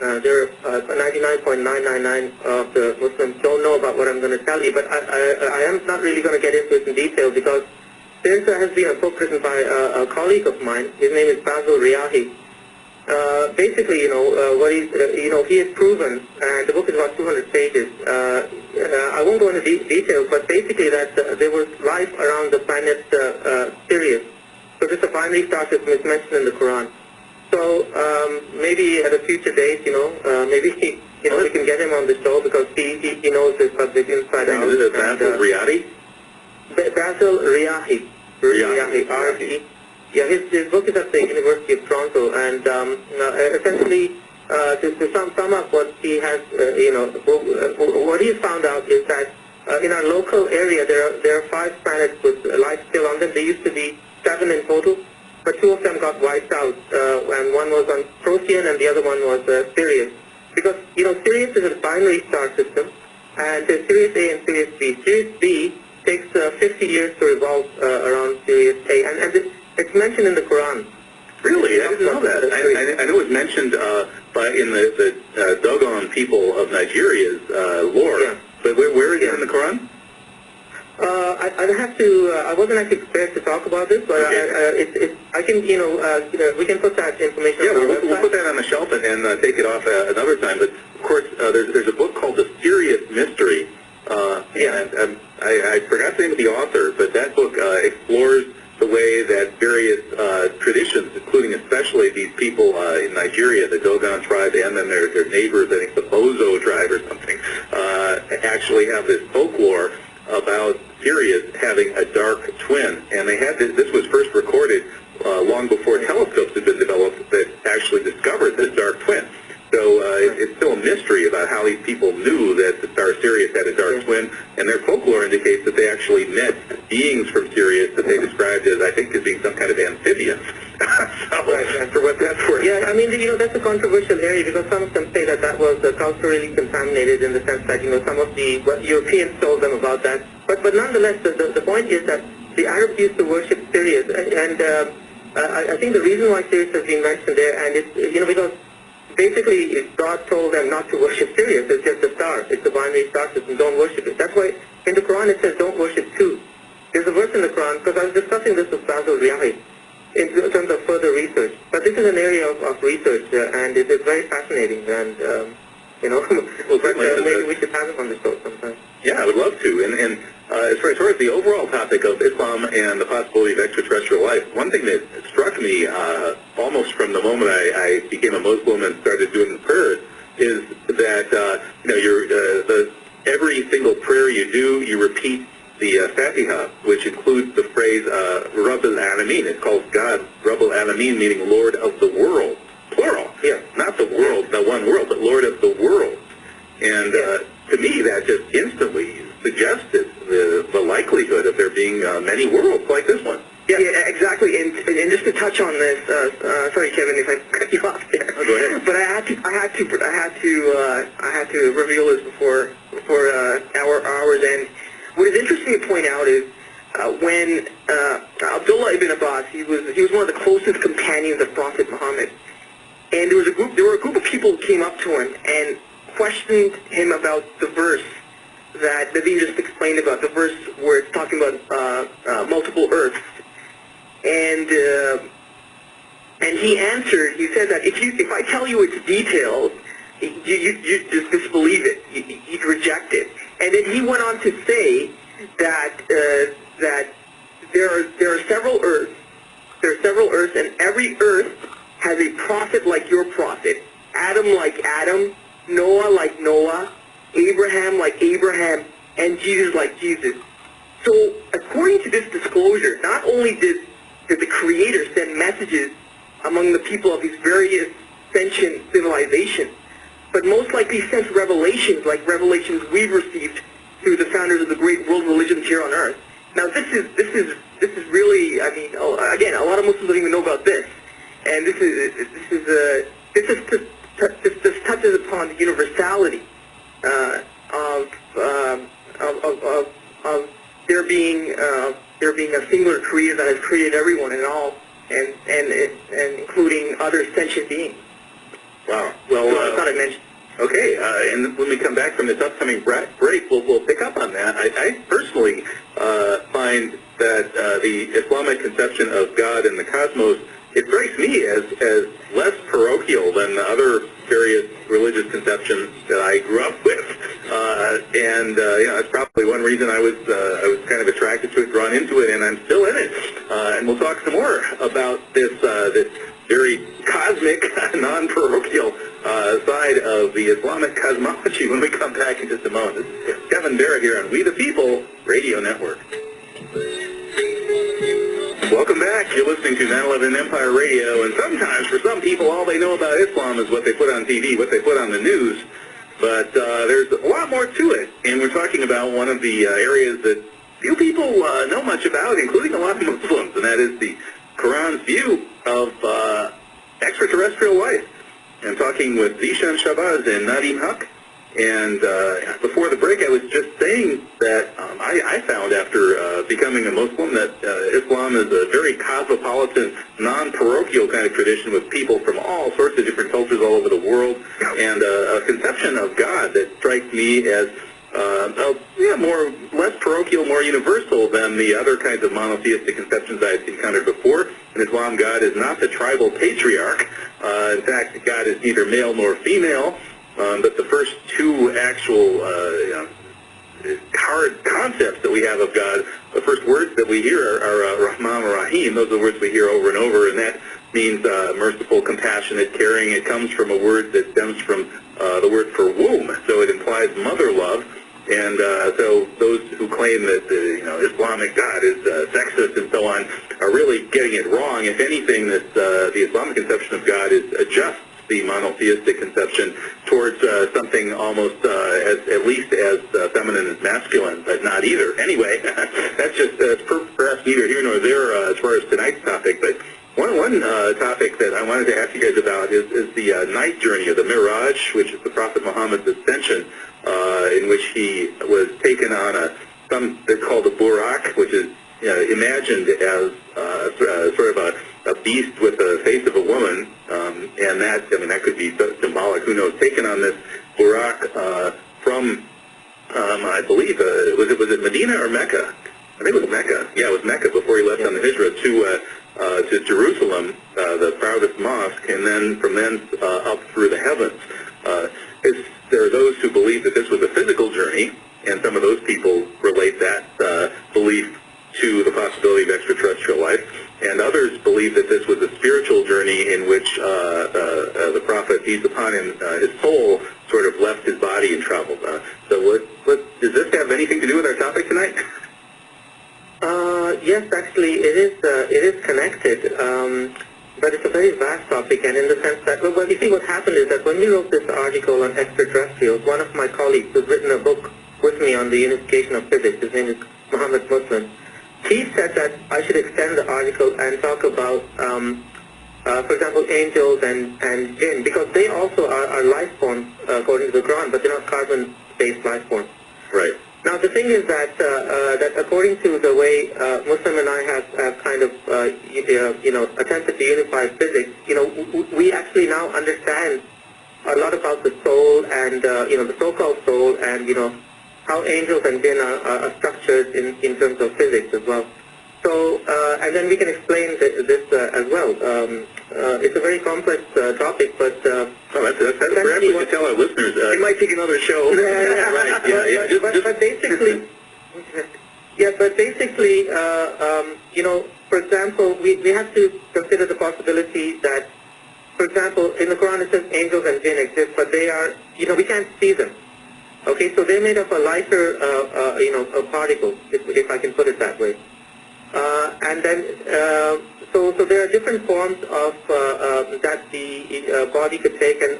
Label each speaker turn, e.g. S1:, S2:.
S1: 99.999 of the Muslims don't know about what I'm going to tell you, but I am not really going to get into it in detail because there has been a book written by a colleague of mine. His name is Basil Riahi. Basically, what he's, he has proven, and the book is about 200 pages. I won't go into details, but basically that there was life around the planet Sirius. So this is a binary star system is mentioned in the Quran. So maybe at a future date, maybe we can get him on the show because he knows this subject inside out.
S2: Is it Basil Riahi?
S1: Basil Riahi. R-E. Yeah, his book is at the University of Toronto, and essentially, to sum up what he has, what he has found out is that in our local area there are 5 planets with life still on them. There used to be 7 in total, but 2 of them got wiped out, and one was on Procyon and the other one was Sirius. Because Sirius is a binary star system, and there's Sirius A and Sirius B. Sirius B takes 50 years to revolve around Sirius A, and it's mentioned in the Quran.
S2: Really? I didn't know that. I know it's mentioned in the Dogon people of Nigeria's lore, yeah. But where is it in the Quran?
S1: I'd have to. I wasn't actually prepared to talk about this, but okay. I can. We can put that information.
S2: Yeah, we'll put that on the shelf and take it off another time. But of course, there's a book called The Sirius Mystery. And I forgot the name of the author, but that book explores the way that various traditions, including especially these people in Nigeria, the Dogon tribe, and then their neighbors, I think the Bozo tribe or something, actually have this folklore about Sirius having a dark twin. And they had this was first recorded long before telescopes had been developed that actually discovered this dark twin. So it's still a mystery about how these people knew that the star Sirius had a dark twin, and their folklore indicates that they actually met beings from Sirius that they described as, I think, as being some kind of amphibians. For what that's worth.
S1: Yeah, I mean, that's a controversial area because some of them say that was culturally contaminated in the sense that, some of the Europeans told them about that. But nonetheless, the point is that the Arabs used to worship Sirius, and I think the reason why Sirius has been mentioned there, and it's, because basically, God told them not to worship Sirius. It's just a star. It's a binary star system. Don't worship it. That's why in the Quran it says don't worship 2. There's a verse in the Quran, because I was discussing this with Basil Riahi in terms of further research. But this is an area of research, and it is very fascinating. And, maybe we should have him on the show sometime.
S2: Yeah, I would love to. And as far as the overall topic of Islam and the possibility of extraterrestrial life, one thing that struck me almost from the moment I became a Muslim and started doing the prayers is that every single prayer you do, you repeat the Fatiha, which includes the phrase Rabb al-Alameen. It's called God, Rabb al-Alameen, meaning Lord of the world, plural. Yeah, not the world, the one world, but Lord of the world. And to me, that just instantly suggested the likelihood of there being many worlds like this one.
S3: Yeah, exactly. And just to touch on this, sorry, Kevin, if I cut you off there.
S2: Oh, go ahead.
S3: But I had to reveal this before our hours end. What is interesting to point out is when Abdullah ibn Abbas, he was one of the closest companions of Prophet Muhammad, and there were a group of people who came up to him and questioned him about the verse that Nabi just explained about, the verse where it's talking about multiple earths. And he answered, he said that if I tell you its details, you just disbelieve it. You'd reject it. And then he went on to say that there are several earths. There are several earths, and every earth has a prophet like your prophet, Adam like Adam, Noah like Noah, Abraham like Abraham, and Jesus like Jesus. So according to this disclosure, not only did the Creator send messages among the people of these various sentient civilizations, but most likely sent revelations like revelations we've received through the founders of the great world religions here on Earth. Now this is really, I mean, again, a lot of Muslims don't even know about this, and this touches upon the universality of there being a singular Creator that has created everyone and all, and including other sentient beings.
S2: Wow. Well,
S3: thought I mentioned.
S2: Okay, and when we come back from this upcoming break, we'll pick up on that. I personally find that the Islamic conception of God and the cosmos, it strikes me as less parochial than the other various religious conceptions that I grew up with, and that's probably one reason I was kind of attracted to it, drawn into it, and I'm still in it. And we'll talk some more about this very cosmic, non-parochial side of the Islamic cosmology when we come back in just a moment. This is Kevin Barrett here on We the People Radio Network. Welcome back. You're listening to 9/11 Empire Radio, and sometimes for some people all they know about Islam is what they put on TV, what they put on the news, but there's a lot more to it, and we're talking about one of the areas that few people know much about, including a lot of Muslims, and that is the Quran's view of extraterrestrial life. I'm talking with Zishan Shabazz and Nadim Haq, and before the break I was just saying that I found after becoming a Muslim that Islam is a very cosmopolitan, non-parochial kind of tradition with people from all sorts of different cultures all over the world, and a conception of God that strikes me as less parochial, more universal than the other kinds of monotheistic conceptions I've encountered before. In Islam, God is not the tribal patriarch. In fact, God is neither male nor female. But the first two actual hard concepts that we have of God, the first words that we hear are Rahman Rahim. Those are the words we hear over and over, and that means merciful, compassionate, caring. It comes from a word that stems from the word for womb, so it implies mother love. And so those who claim that the Islamic God is sexist and so on are really getting it wrong. If anything, the Islamic conception of God is adjusts the monotheistic conception towards something almost at least as feminine as masculine, but not either. Anyway, that's just perhaps neither here nor there as far as tonight's topic. But one topic that I wanted to ask you guys about is the night journey, or the Miraj, which is the Prophet Muhammad's ascension, in which he was taken on they call the Burak, which is imagined as sort of a beast with the face of a woman, and that could be symbolic. Who knows? Taken on this Burak from, I believe, was it Medina or Mecca? I think it was Mecca. Yeah, it was Mecca before he left on the Hijrah to Jerusalem, the proudest mosque, and then from then up through the heavens. There are those who believe that this was a physical journey, and some of those people relate that belief to the possibility of extraterrestrial life, and others believe that this was a spiritual journey in which the Prophet, peace upon him, his soul sort of left his body and traveled. So does this have anything to do with our topic tonight?
S1: Yes, actually, it is connected, but it's a very vast topic, and in the sense that, well, you see, what happened is that when we wrote this article on extraterrestrials, one of my colleagues who's written a book with me on the unification of physics, his name is Muhammad Muslim, he said that I should extend the article and talk about, for example, angels and jinn, because they also are life forms according to the Quran, but they're not carbon-based life forms.
S2: Right.
S1: Now, the thing is that that according to the way Muslim and I have kind of attempted to unify physics, we actually now understand a lot about the soul and the so-called soul, and how angels and jinn are structured in terms of physics as well. So, and then we can explain this as well. It's a very complex topic, but
S2: that's perhaps we should tell our listeners.
S3: It might take another show.
S2: Right. Yeah.
S1: But basically, for example, we have to consider the possibility that, for example, in the Quran it says angels and jinn exist, but they are, we can't see them. Okay, so they're made of a lighter, a particle, if I can put it that way. And then, so there are different forms of that the body could take, and